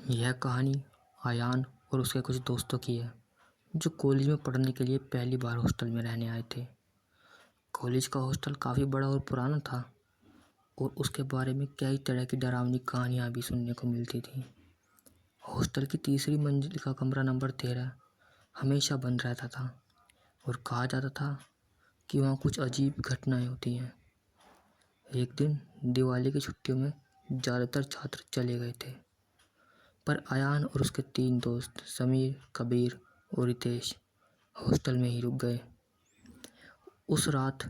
यह कहानी अयान और उसके कुछ दोस्तों की है जो कॉलेज में पढ़ने के लिए पहली बार हॉस्टल में रहने आए थे। कॉलेज का हॉस्टल काफ़ी बड़ा और पुराना था और उसके बारे में कई तरह की डरावनी कहानियाँ भी सुनने को मिलती थी। हॉस्टल की तीसरी मंजिल का कमरा नंबर 13 हमेशा बंद रहता था और कहा जाता था कि वहाँ कुछ अजीब घटनाएं होती हैं। एक दिन दिवाली की छुट्टियों में ज़्यादातर छात्र चले गए थे, पर अयान और उसके 3 दोस्त समीर, कबीर और रितेश हॉस्टल में ही रुक गए। उस रात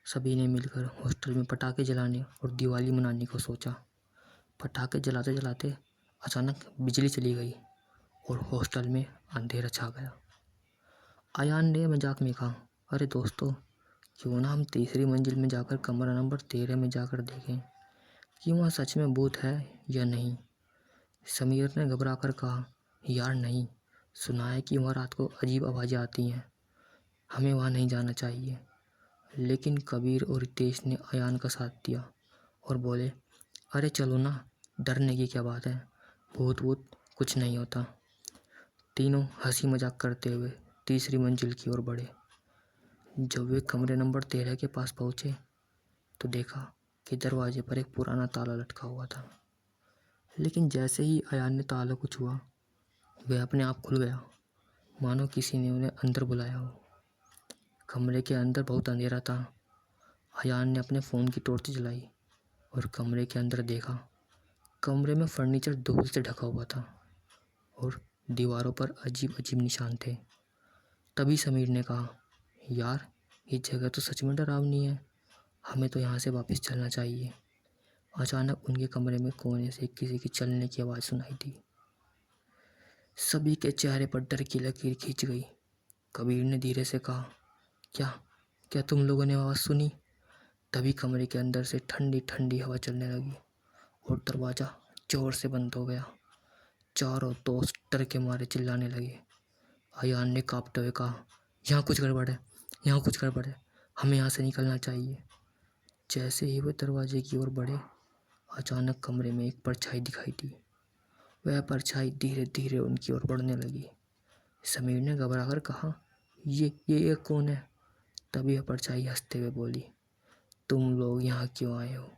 सभी ने मिलकर हॉस्टल में पटाखे जलाने और दिवाली मनाने को सोचा। पटाखे जलाते जलाते अचानक बिजली चली गई और हॉस्टल में अंधेरा छा गया। अयान ने मजाक में कहा, अरे दोस्तों, क्यों ना हम तीसरी मंजिल में जाकर कमरा नंबर 13 में जाकर देखें कि वहाँ सच में भूत है या नहीं। समीर ने घबरा कर कहा, यार नहीं, सुना है कि वहाँ रात को अजीब आवाज़ें आती हैं, हमें वहाँ नहीं जाना चाहिए। लेकिन कबीर और रितेश ने अयान का साथ दिया और बोले, अरे चलो ना, डरने की क्या बात है, भूत वूत कुछ नहीं होता। तीनों हंसी मजाक करते हुए तीसरी मंजिल की ओर बढ़े। जब वे कमरे नंबर 13 के पास पहुँचे तो देखा कि दरवाजे पर एक पुराना ताला लटका हुआ था। लेकिन जैसे ही अयान ने ताला को छुआ, वह अपने आप खुल गया, मानो किसी ने उन्हें अंदर बुलाया हो। कमरे के अंदर बहुत अंधेरा था। अयान ने अपने फ़ोन की टॉर्च जलाई और कमरे के अंदर देखा। कमरे में फर्नीचर धूल से ढका हुआ था और दीवारों पर अजीब अजीब निशान थे। तभी समीर ने कहा, यार ये जगह तो सच में डरावनी है, हमें तो यहाँ से वापस चलना चाहिए। अचानक उनके कमरे में कोने से किसी की चलने की आवाज़ सुनाई दी। सभी के चेहरे पर डर की लकीर खींच गई। कबीर ने धीरे से कहा, क्या क्या तुम लोगों ने आवाज़ सुनी? तभी कमरे के अंदर से ठंडी ठंडी हवा चलने लगी और दरवाज़ा जोर से बंद हो गया। चारों दोस्त डर के मारे चिल्लाने लगे। अयान ने कांपते हुए कहा, यहाँ कुछ गड़बड़ है, यहाँ कुछ गड़बड़ है, हमें यहाँ से निकलना चाहिए। जैसे ही वे दरवाजे की ओर बढ़े, अचानक कमरे में एक परछाई दिखाई दी। वह परछाई धीरे धीरे उनकी ओर बढ़ने लगी। समीर ने घबराकर कहा, ये कौन है? तभी वह परछाई हंसते हुए बोली, तुम लोग यहाँ क्यों आए हो?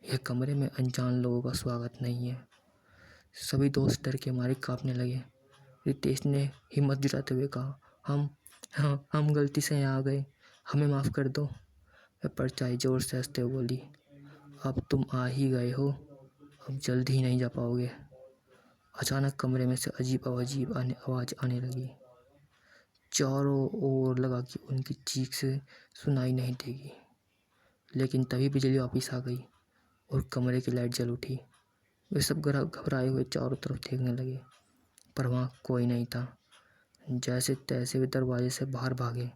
यह कमरे में अनजान लोगों का स्वागत नहीं है। सभी दोस्त डर के मारे कांपने लगे। रितेश ने हिम्मत जुटाते हुए कहा, हम गलती से यहाँ आ गए, हमें माफ़ कर दो। वह परछाई जोर से हंसते हुए बोली, अब तुम आ ही गए हो, अब जल्दी ही नहीं जा पाओगे। अचानक कमरे में से अजीब आवाज़ आने लगी। चारों ओर लगा कि उनकी चीख से सुनाई नहीं देगी। लेकिन तभी बिजली वापस आ गई और कमरे की लाइट जल उठी। वे सब घबराए हुए चारों तरफ देखने लगे, पर वहाँ कोई नहीं था। जैसे तैसे वे दरवाजे से बाहर भागे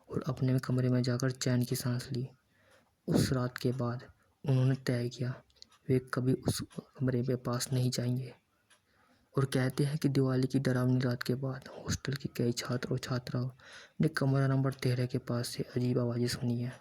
और अपने कमरे में जाकर चैन की सांस ली। उस रात के बाद उन्होंने तय किया वे कभी उस कमरे के पास नहीं जाएंगे। और कहते हैं कि दिवाली की डरावनी रात के बाद हॉस्टल के कई छात्र और छात्राओं ने कमरा नंबर 13 के पास से अजीब आवाज़ें सुनी हैं।